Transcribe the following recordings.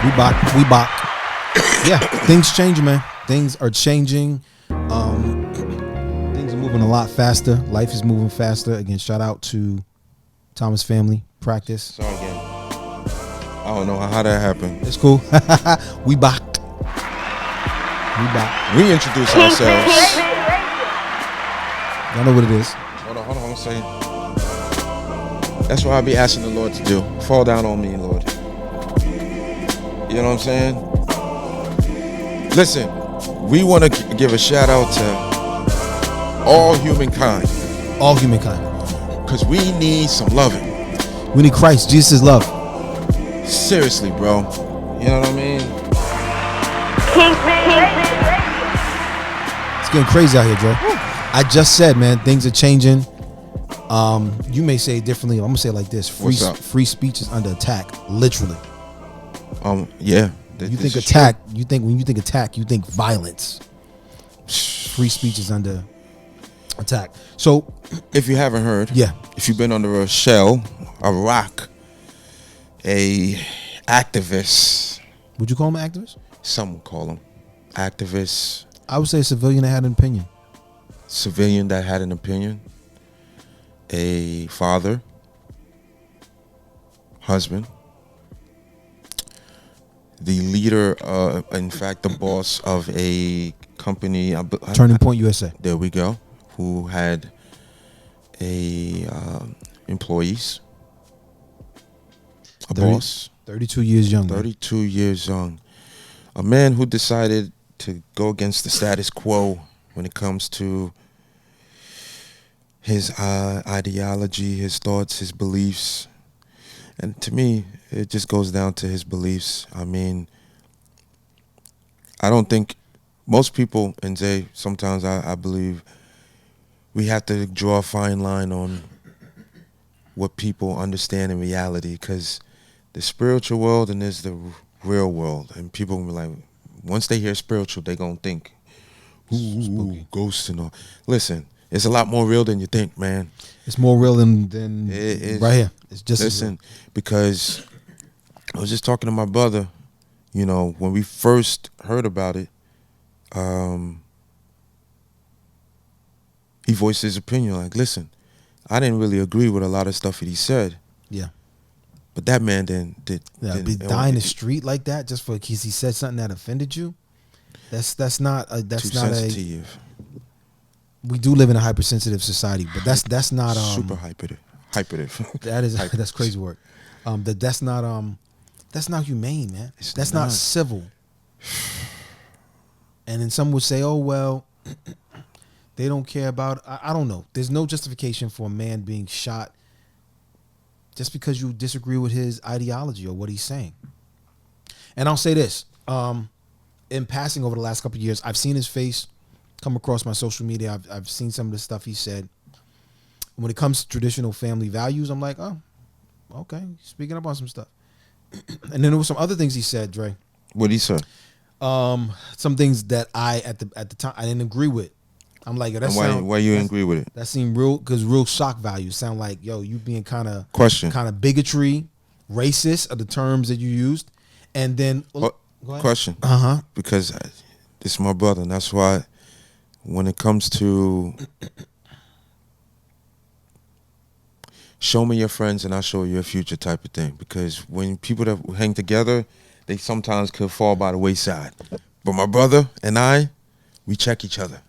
We bop. Yeah, things changing, man. Things are changing. Things are moving a lot faster. Life is moving faster. Again, shout out to Thomas Family Practice. Sorry again. I don't know how that happened. It's cool. We bop. We bop. We introduce ourselves. Y'all know what it is. Hold on one second. That's what I be asking the Lord to do. Fall down on me, Lord. You know what I'm saying? Listen, we want to give a shout out to all humankind. All humankind. Because we need some loving. We need Christ. Jesus is love. Seriously, bro. You know what I mean? Kingsmen. It's getting crazy out here, Joe. I just said, man, things are changing. You may say it differently. I'm gonna say it like this: free speech is under attack, literally. Yeah. You think attack? You think when you think attack, you think violence. Free speech is under attack. So, if you haven't heard, yeah, if you've been under a shell, a rock, a activist, would you call him an activist? Some would call him activists. I would say a civilian that had an opinion. Civilian that had an opinion. A father, husband, the leader, in fact, the boss of a company, Turning Point USA. There we go. Who had employees, a boss, 32 years young. 32 years young, a man who decided to go against the status quo when it comes to his ideology, his thoughts, his beliefs. And to me, it just goes down to his beliefs. I mean, I don't think most people, and Zay, sometimes I believe we have to draw a fine line on what people understand in reality, because the spiritual world and there's the real world. And people will be like, once they hear spiritual, they're going to think, ooh, ghosts and all. Listen, it's a lot more real than you think, man. It's more real than right here. It's just listen, because I was just talking to my brother, you know, when we first heard about it, he voiced his opinion like, listen, I didn't really agree with a lot of stuff that he said. Yeah. But that man didn't be dying in the street like that just because he said something that offended you. That's not too sensitive. We do live in a hypersensitive society, but that's not super hyper. That is that's crazy work. That's not humane, man. That's not civil. And then some would say, oh well, they don't care about. I don't know. There's no justification for a man being shot just because you disagree with his ideology or what he's saying. And I'll say this: in passing over the last couple of years, I've seen his face come across my social media. I've seen some of the stuff he said. When it comes to traditional family values, I'm like, oh, okay, speaking up on some stuff. And then there were some other things he said, Dre. What did he say? Some things that I at the time I didn't agree with. I'm like, yo, that's why you didn't agree with it? That seemed real, because real shock value sound like, yo, you being kind of bigotry, racist are the terms that you used. And then question, because this is my brother, and that's why when it comes to show me your friends and I'll show you your future type of thing, because when people that hang together, they sometimes could fall by the wayside. But my brother and I, we check each other,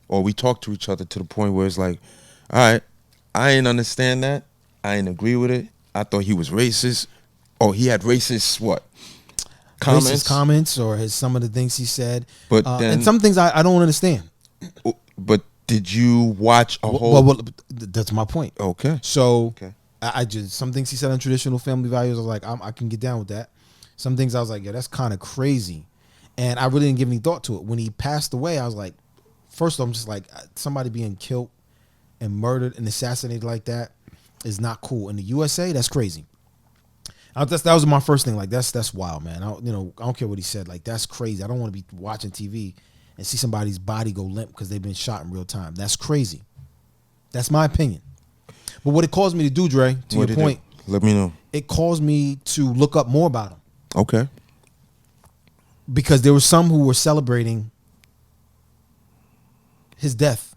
or we talk to each other to the point where it's like, all right, I ain't understand that. I ain't agree with it. I thought he was racist. Oh, he had racist what? Comments or some of the things he said. But then, and some things I don't understand. But did you watch a whole? Well, that's my point. Okay. So I just, some things he said on traditional family values, I was like, I can get down with that. Some things I was like, yeah, that's kind of crazy. And I really didn't give any thought to it. When he passed away, I was like, first of all, I'm just like, somebody being killed and murdered and assassinated like that is not cool. In the USA, that's crazy. That was my first thing. Like, that's wild, man. I don't care what he said. Like, that's crazy. I don't want to be watching TV and see somebody's body go limp because they've been shot in real time. That's crazy. That's my opinion. But what it caused me to do, Dre, to your point, let me know. It caused me to look up more about him. Okay. because there were some who were celebrating his death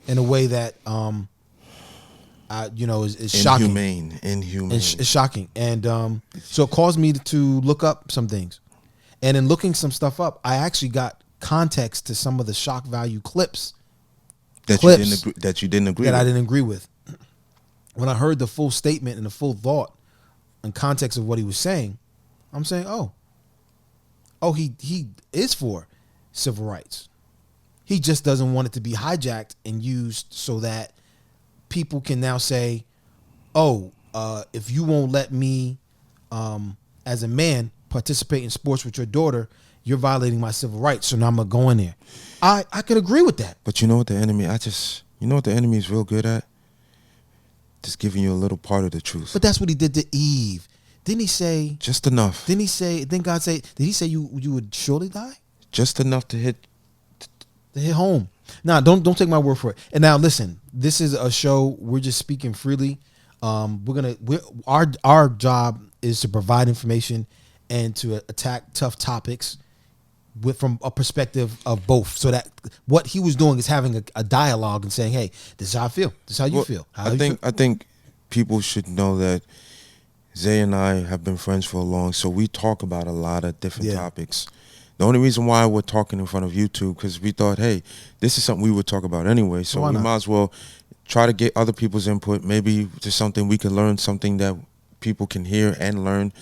in a way that is shocking. Inhumane. It's shocking. And so it caused me to look up some things. And in looking some stuff up, I actually got context to some of the shock value clips that you didn't agree that with. I didn't agree with. When I heard the full statement and the full thought and context of what he was saying, I'm saying, he is for civil rights. He just doesn't want it to be hijacked and used so that people can now say, if you won't let me, as a man, participate in sports with your daughter, you're violating my civil rights. So now I'm going to go in there. I could agree with that. But you know what the enemy, is real good at? Just giving you a little part of the truth. But that's what he did to Eve. Didn't he say? Just enough. Didn't God say, did he say you would surely die? Just enough to hit home. Now, don't take my word for it. And now listen, this is a show, we're just speaking freely. Our job is to provide information and to attack tough topics from a perspective of both, so that what he was doing is having a dialogue and saying, hey, this is how I feel, this is how you feel. I think people should know that Zay and I have been friends for a long, so we talk about a lot of different topics. The only reason why we're talking in front of YouTube, because we thought, hey, this is something we would talk about anyway, so we might as well try to get other people's input. Maybe just something we can learn, something that people can hear and learn.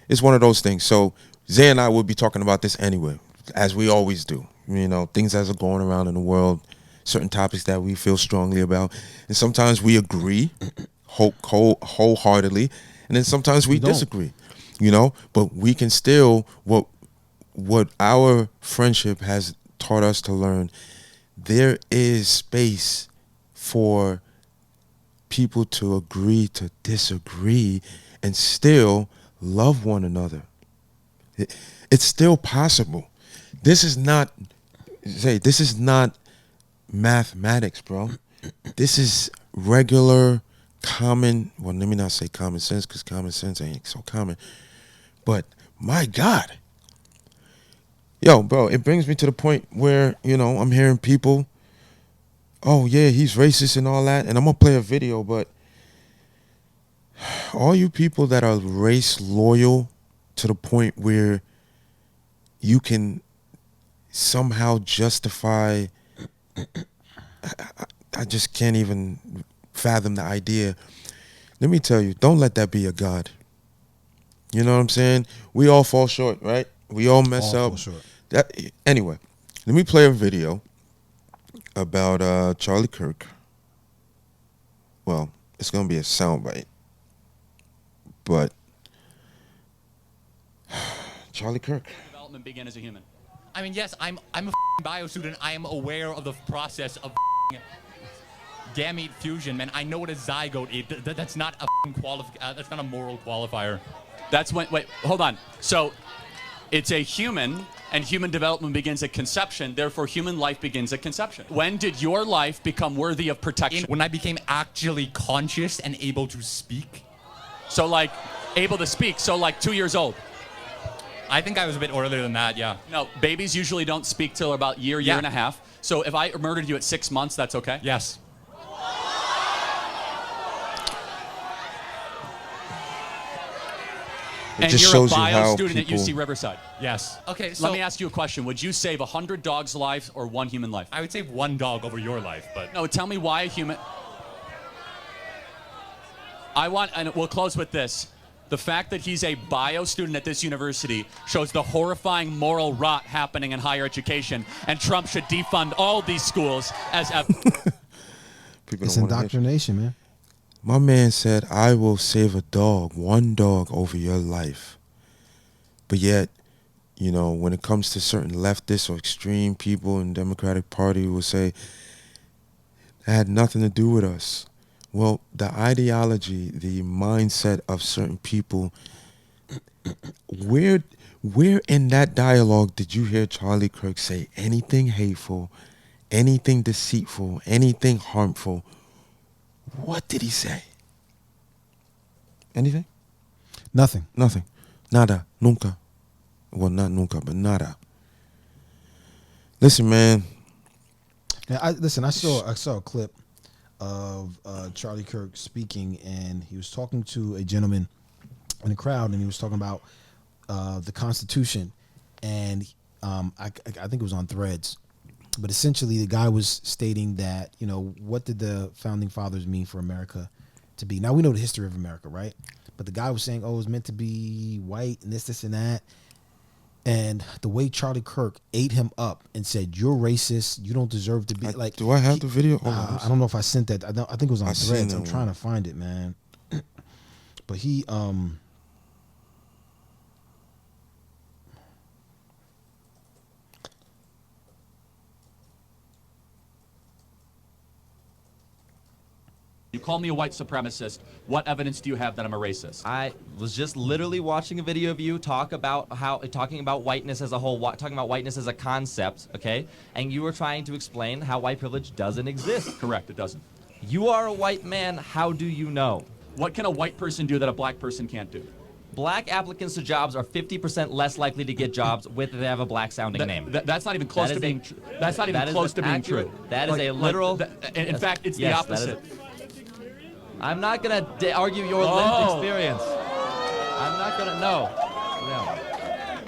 It's one of those things. So Zay and I will be talking about this anyway, as we always do. Things that are going around in the world, certain topics that we feel strongly about. And sometimes we agree wholeheartedly, and then sometimes we disagree, But we can still, what our friendship has taught us to learn, there is space for people to agree to disagree and still love one another. It's still possible. This is not mathematics, bro. This is regular common, well, let me not say common sense, because common sense ain't so common. But my God. Yo, bro, it brings me to the point where, I'm hearing people, oh, yeah, he's racist and all that. And I'm going to play a video, but all you people that are race loyal to the point where you can somehow justify, I just can't even fathom the idea. Let me tell you, don't let that be your God. You know what I'm saying? We all fall short, right? We all mess up. Anyway, let me play a video about Charlie Kirk. Well, it's going to be a soundbite. But Charlie Kirk. Development begin as a human. I mean, yes, I'm a bio student. I am aware of the process of gamete fusion, man. I know what a zygote is. That's not a that's not a moral qualifier. That's when. Wait, hold on. So, it's a human, and human development begins at conception. Therefore, human life begins at conception. When did your life become worthy of protection? When I became actually conscious and able to speak. So, like, able to speak. So, like, 2 years old. I think I was a bit earlier than that, yeah. No, babies usually don't speak till about year and a half. So if I murdered you at 6 months, that's okay? Yes. And you're a bio student at UC Riverside? Yes. Okay, so let me ask you a question. Would you save 100 dogs' lives or 1 human life? I would save 1 dog over your life, but... No, tell me why a human... and we'll close with this. The fact that he's a bio student at this university shows the horrifying moral rot happening in higher education, and Trump should defund all these schools as... It's indoctrination, man. My man said, I will save a dog, 1 dog over your life. But yet, when it comes to certain leftists or extreme people in the Democratic Party who will say, that had nothing to do with us. Well, the ideology, the mindset of certain people, where in that dialogue did you hear Charlie Kirk say anything hateful, anything deceitful, anything harmful? What did he say? Anything? Nothing. Nothing. Nada. Nunca. Well, not nunca, but nada. Listen, man. Now, I saw a clip of Charlie Kirk speaking, and he was talking to a gentleman in the crowd, and he was talking about the Constitution, and I think it was on Threads, but essentially the guy was stating that, you know, what did the founding fathers mean for America to be? Now we know the history of America, right? But the guy was saying, oh, it was meant to be white and this and that. And the way Charlie Kirk ate him up and said, "You're racist. You don't deserve to be like." Do I have the video? I don't know if I sent that. I think it was on Threads. I'm trying to find it, man. But he You call me a white supremacist. What evidence do you have that I'm a racist? I was just literally watching a video of you talking about whiteness as a whole, talking about whiteness as a concept, okay? And you were trying to explain how white privilege doesn't exist. Correct, it doesn't. You are a white man. How do you know? What can a white person do that a black person can't do? Black applicants to jobs are 50% less likely to get jobs if they have a black-sounding name. That's not even close to being true. That's not even close to being true. That is a literal. In fact, it's the opposite. I'm not going to argue your lived experience. I'm not going to, no.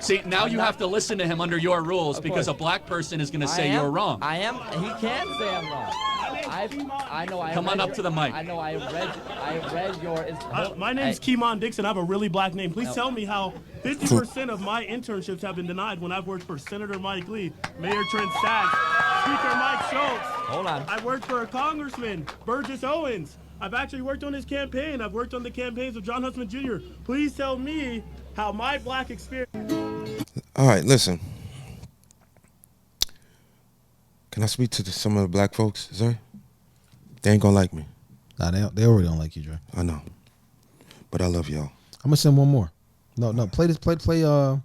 See, now you have to listen to him under your rules because a black person is going to say you're wrong. I am. He can say I'm wrong. I know. Come on up to the mic. I know. I read your. My name's Keemon Dixon. I have a really black name. Please tell me how 50% of my internships have been denied when I've worked for Senator Mike Lee, Mayor Trent Sachs, Speaker Mike Schultz. Hold on. I worked for a Congressman, Burgess Owens. I've actually worked on his campaign. I've worked on the campaigns of John Huntsman Jr. Please tell me how my black experience. All right, listen. Can I speak to some of the black folks, sir? They ain't gonna like me. Nah, they already don't like you, Dre. I know, but I love y'all. I'm gonna send one more. No, play this. Play. I'm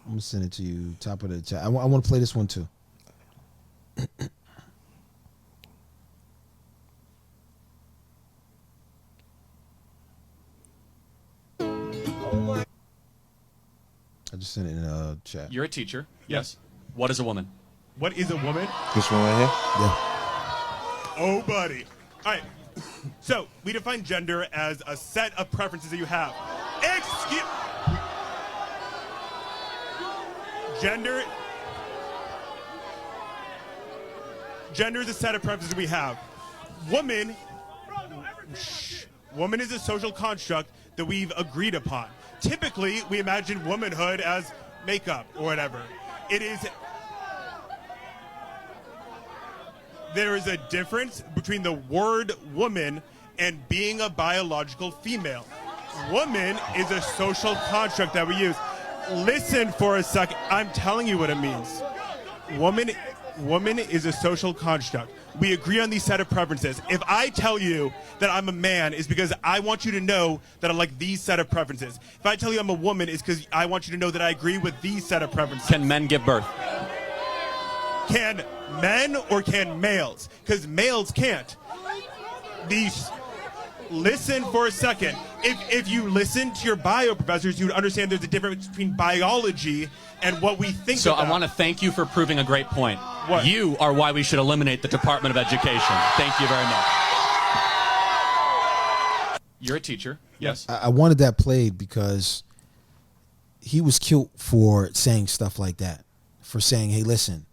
gonna send it to you. Top of the chat. I want to play this one too. I just sent it in a chat. You're a teacher. Yes. What is a woman? What is a woman? This one right here? Yeah. Oh, buddy. All right. So we define gender as a set of preferences that you have. Gender is a set of preferences we have. Woman is a social construct that we've agreed upon. Typically, we imagine womanhood as makeup or whatever. There is a difference between the word woman and being a biological female. Woman is a social construct that we use. Listen for a second. I'm telling you what it means. Woman is a social construct. We agree on these set of preferences. If I tell you that I'm a man, it's because I want you to know that I like these set of preferences. If I tell you I'm a woman, it's because I want you to know that I agree with these set of preferences. Can men give birth? Can men or can males? Because males can't. Listen for a second. If you listen to your bio professors, you would understand there's a difference between biology and what we think So about. I want to thank you for proving a great point. What? You are why we should eliminate the Department of Education. Thank you very much. You're a teacher. Yes. I wanted that played because he was killed for saying stuff like that. For saying, hey, listen,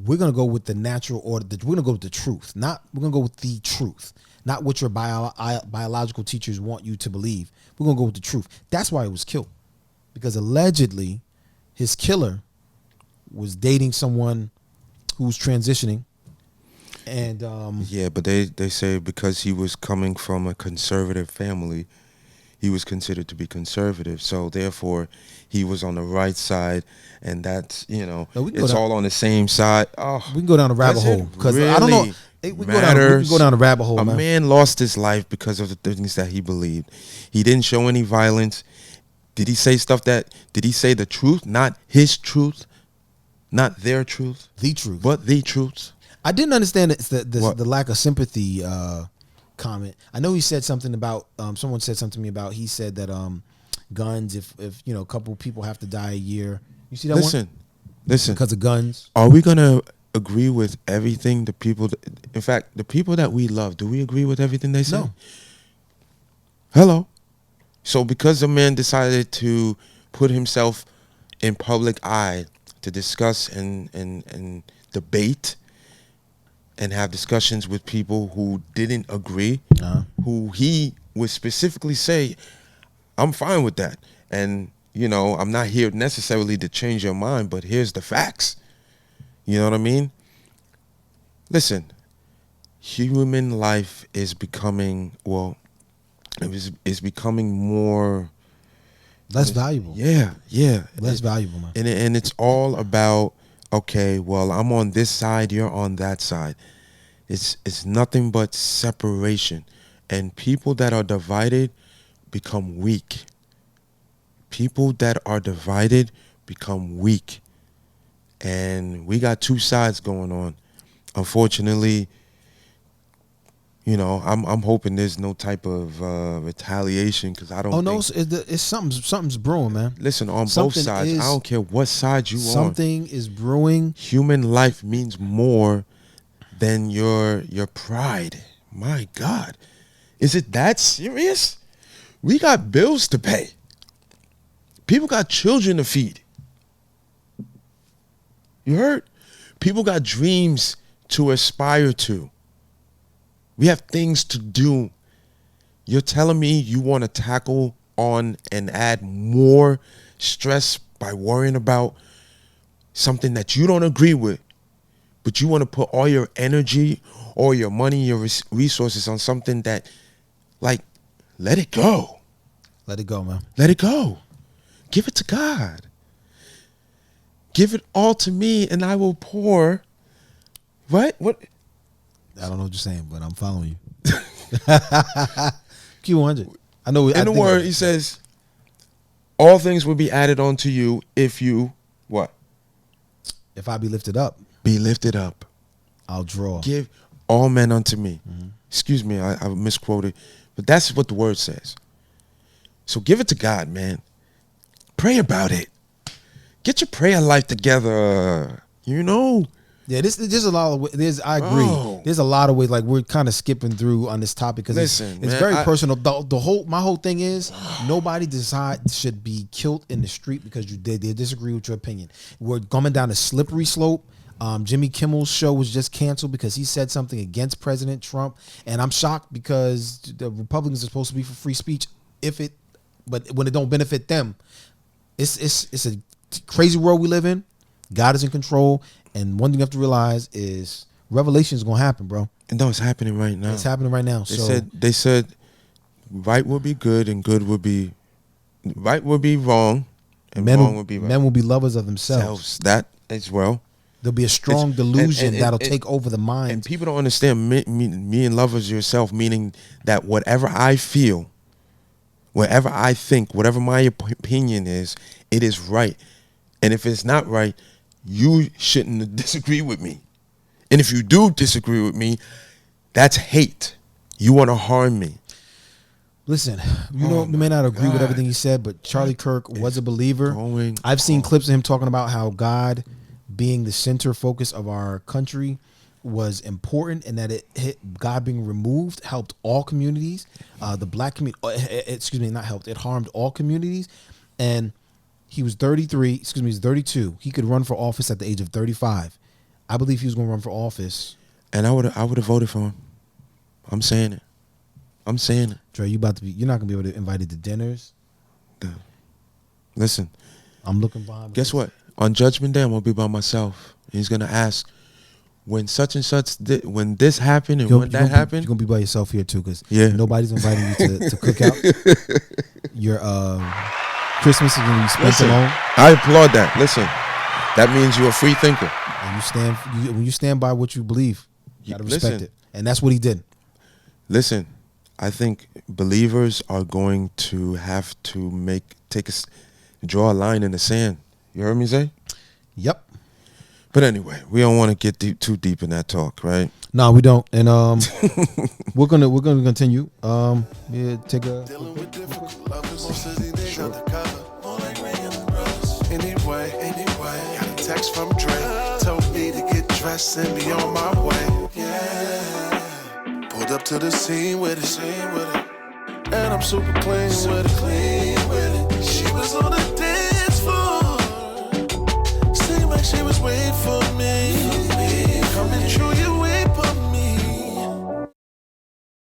we're going to go with the natural order. We're going to go with the truth. We're going to go with the truth. Not what your biological teachers want you to believe. We're going to go with the truth. That's why he was killed. Because allegedly, his killer was dating someone who was transitioning. And yeah, but they say because he was coming from a conservative family, he was considered to be conservative. So therefore, he was on the right side, and that's, it's all on the same side. Oh, we can go down a rabbit hole because really I don't know. We can go down a rabbit hole. A man lost his life because of the things that he believed. He didn't show any violence. Did he say did he say the truth? Not his truth, not their truth. The truth. But the truth. I didn't understand the lack of sympathy comment. I know he said something about, someone said something to me about, he said that guns. If you know, a couple people have to die a year. You see that one? Listen. Because of guns. Are we gonna agree with everything the people? In fact, the people that we love, do we agree with everything they say? No. Hello. So because a man decided to put himself in public eye to discuss and debate and have discussions with people who didn't agree, who he would specifically say, I'm fine with that. And, you know, I'm not here necessarily to change your mind, but here's the facts. You know what I mean? Listen, human life is becoming, well, is becoming more... Less valuable. Yeah. Less valuable, man. And it's all about, okay, well, I'm on this side, you're on that side. It's nothing but separation. And people that are divided become weak. People that are divided become weak. And we got two sides going on. Unfortunately, you know, I'm hoping there's no type of retaliation, because I don't. Oh no, think, it's something's brewing, man. listen, on Something both sides, is- I don't care what side you on. Something is brewing. Human life means more than your pride. My God, is it that serious? We got bills to pay. People got children to feed. You heard? People got dreams to aspire to. We have things to do. You're telling me you want to tackle on and add more stress by worrying about something that you don't agree with, but you want to put all your energy, all your money, your resources on something that, like, let it go. Let it go, man. Let it go. Give it to God. Give it all to me and I will pour. What? I don't know what you're saying, but I'm following you. Q100. I know. In the word, he says, all things will be added onto you if you, what? If I be lifted up, Be lifted up. I'll draw. Give all men unto me. Excuse me, I misquoted. But that's what the word says. So give it to God, man. Pray about it. Get your prayer life together. You know? Yeah, there's a lot of ways. I agree. Bro. There's a lot of ways. Like, we're kind of skipping through on this topic because it's Listen, very man, personal. My whole thing is nobody should be killed in the street because they disagree with your opinion. We're coming down a slippery slope. Jimmy Kimmel's show was just canceled because he said something against President Trump, and I'm shocked because the Republicans are supposed to be for free speech. But when it don't benefit them, it's a crazy world we live in. God is in control, and one thing you have to realize is revelation is gonna happen, bro. No, it's happening right now. It's happening right now. They said right will be good and good will be right will be wrong and wrong will be right. Men will be lovers of themselves. That as well. There'll be a strong delusion that'll take over the mind. And people don't understand me and lovers yourself, meaning that whatever I feel, whatever I think, whatever my opinion is, it is right. And if it's not right, you shouldn't disagree with me. And if you do disagree with me, that's hate. You want to harm me. Listen, you may not agree with everything he said, but Charlie Kirk was a believer. I've seen clips of him talking about how God being the center focus of our country was important, and that God being removed helped all communities. The black community, not helped, it harmed all communities. And he was 32. He could run for office at the age of 35. I believe he was going to run for office. And I would have voted for him. I'm saying it. Dre, you're not going to be able to invite to dinners. Listen. I'm looking behind. Guess what? On Judgment Day, I'm going to be by myself. He's going to ask, when such and such, when this happened and when that happened. You're going to be by yourself here too, because nobody's inviting you to cook out. Your Christmas is going to be spent alone. I applaud that. Listen, that means you're a free thinker. And when you stand by what you believe, you got to respect it. And that's what he did. Listen, I think believers are going to have to draw a line in the sand. You heard me say? Yep. But anyway, we don't want to get too deep in that talk, right? No, we don't. And we're gonna continue. Take a undercover. More like Ray and the brothers. Anyway, got a text from Dre. Told me to get dressed and be on my way. Yeah. Pulled up to the scene with it. And I'm super clean with it. She was on a dance.